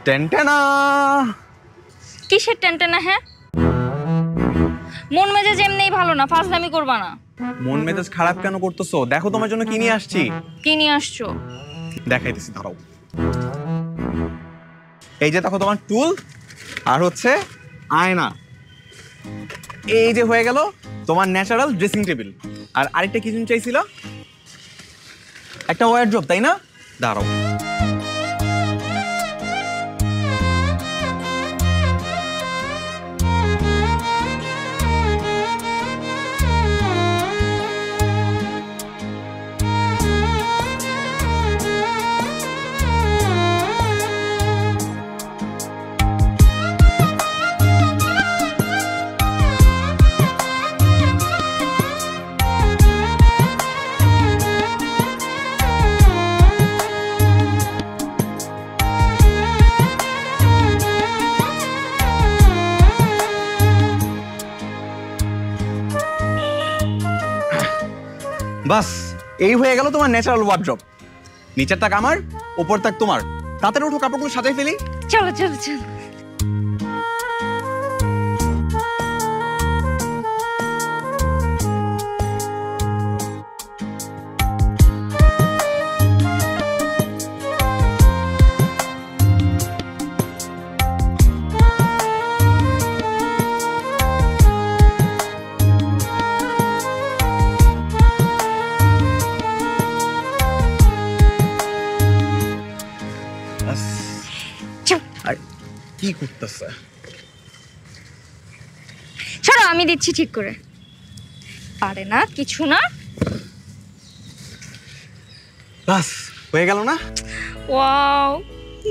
টেনটেনা। কিসের টেনটেনা? হ্যাঁ, মন মেজাজ এমনিই ভালো না, ফাজলামি করবা না। মন মেজাজ খারাপ কেন করতেছো? দেখো তোমার জন্য কি নিয়ে আসছি। কি নিয়ে আসছো? দেখাইতেছি, দাঁড়াও। এই যে দেখো তোমার টুল, আর হচ্ছে আয়না। এই যে হয়ে গেল তোমার ন্যাচারাল ড্রেসিং টেবিল। আর আরেকটা কি জিনিস চাইছিল? একটা ওয়ারড্রপ, তাই না? দাঁড়াও। বাস, এই হয়ে গেল তোমার ন্যাচারাল ওয়ার্ড্রপ। নিচের তাক আমার, উপর তাক তোমার। তাড়াতাড়ি উঠো, কাপড়গুলো সাজাই ফেলি। চলো চলো চলো। কি করতেছে? ছাড়ো, আমি দিচ্ছি ঠিক করে। পারে না, কিছু না। বাস, হয়ে গেল না? ওয়াও,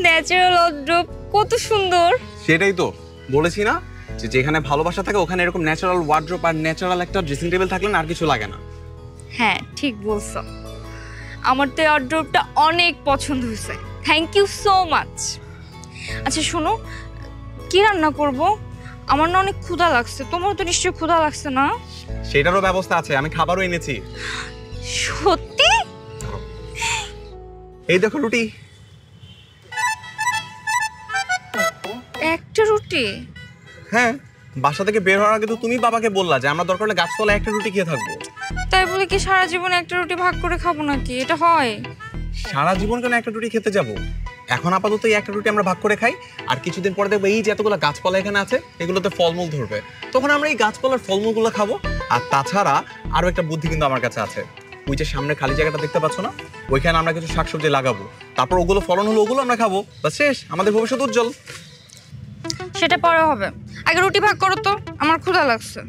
ন্যাচারাল ওয়ার্ড্রপ কত সুন্দর। সেটাই তো বলেছি না, যে যেখানে ভালোবাসা থাকে ওখানে এরকম ন্যাচারাল ওয়ার্ড্রপ আর ন্যাচারাল একটা ড্রেসিং টেবিল থাকলে আর কিছু লাগে না। হ্যাঁ, ঠিক বলছো। আমার তো ওয়ার্ড্রপটা অনেক পছন্দ হয়েছে। Thank you so much. আচ্ছা শোনো, কি রান্না করব? আমার না অনেক ক্ষুধা লাগছে। তোমার তো নিশ্চয়ই ক্ষুধা লাগছে না? সেটারও ব্যবস্থা আছে, আমি খাবারও এনেছি। সত্যি? এই দেখো রুটি। একটা রুটি? হ্যাঁ, বাসা থেকে বের হওয়ার আগে তো তুমি বাবাকে বললা যে আমরা দরকার হলে গাছতলায় একটা রুটি খেয়ে থাকবো। তাই বলে কি সারা জীবন একটা রুটি ভাগ করে খাবো নাকি? এটা হয়? সারা জীবন কেন একটা রুটি খেতে যাব? এখন আপাতত এই একটা রুটি আমরা ভাগ করে খাই, আর কিছুদিন পরে দেখবো এই যে এতগুলো গাছপালা এখানে আছে এগুলোতে ফলমূল ধরবে, তখন আমরা এই গাছপালার ফলমূলগুলো খাবো। আর তাছাড়া আরো একটা বুদ্ধি কিন্তু আমার কাছে আছে। ওই যে সামনে খালি জায়গাটা দেখতে পাচ্ছ না, ওইখানে আমরা কিছু শাকসবজি লাগাবো, তারপর ওগুলো ফলন হলো ওগুলো আমরা খাবো, বাস শেষ, আমাদের ভবিষ্যৎ উজ্জ্বল। সেটা পরে হবে, আগে রুটি ভাগ করো তো, আমার ক্ষুধা লাগছে।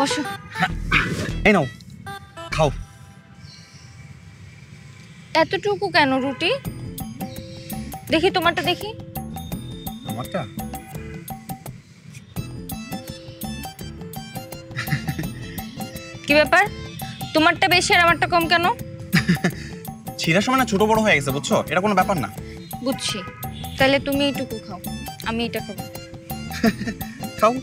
বসো। এই নাও, খাও। এতটুকু কেন রুটি? দেখি তোমারটা, দেখি। আমারটা? কি ব্যাপার, তোমারটা বেশি আর আমারটা কম কেন? ছিঁড়ার সময় না ছোট বড় হয়ে গেছে, বুঝছো? এটা কোনো ব্যাপার না। বুঝছি, তাহলে তুমি এইটুকু খাও, আমি এটা খাবো। খাও।